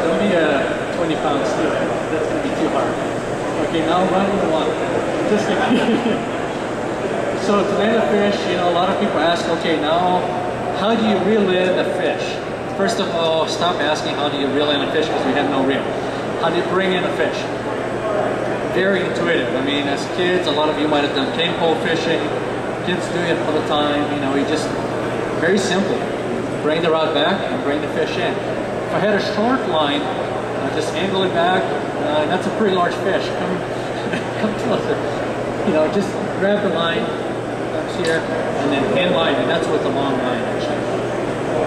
don't be a 20-pound steel. That's going to be too hard. Okay, now run in the water. Just kidding. So to land a fish, you know, a lot of people ask, okay, now how do you reel in a fish? First of all, stop asking how do you reel in a fish because we have no reel. How do you bring in a fish? Very intuitive. I mean, as kids, a lot of you might have done cane pole fishing. Kids do it all the time. You know, you just, very simple. Bring the rod back and bring the fish in. If I had a short line, just angle it back. That's a pretty large fish. Come closer. You know, just grab the line up here and then hand line it. That's with the long line actually.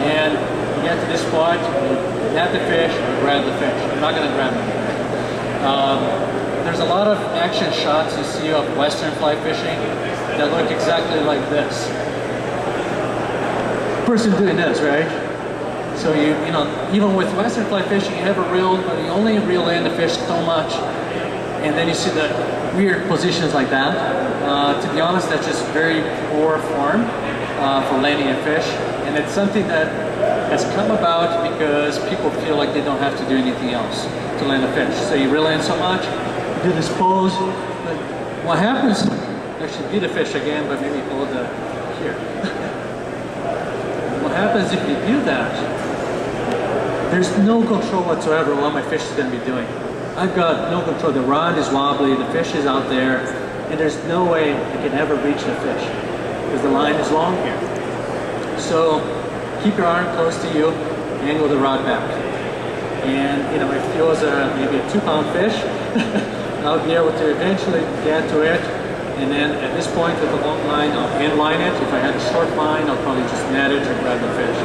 And you get to this spot, you nab the fish, or grab the fish. You're not going to grab it. There's a lot of action shots you see of Western fly fishing that look exactly like this. Person doing this, right? So you know, even with Western fly fishing, you have a reel, but you only reel in the fish so much, and then you see the weird positions like that. To be honest, that's just very poor form for landing a fish, and it's something that has come about because people feel like they don't have to do anything else to land a fish. So you reel in so much, you do this pose, but what happens? Actually, beat a fish again, but maybe hold the here. What happens if you do that? There's no control whatsoever what my fish is going to be doing. I've got no control. The rod is wobbly, the fish is out there, and there's no way I can ever reach the fish because the line is long here. So keep your arm close to you, angle the rod back. And you know, if it was maybe a 2-pound fish, I'll be able to eventually get to it. And then at this point with the long line, I'll hand line it. If I had a short line, I'll probably just net it or grab the fish.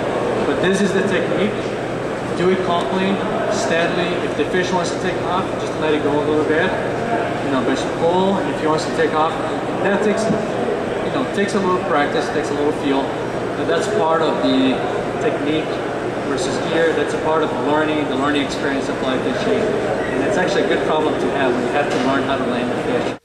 But this is the technique. Do it calmly, steadily. If the fish wants to take off, just let it go a little bit. You know, but pull, and if he wants to take off, that takes, you know, takes a little practice, takes a little feel. But that's part of the technique versus gear. That's a part of the learning experience of fly fishing. And it's actually a good problem to have when you have to learn how to land the fish.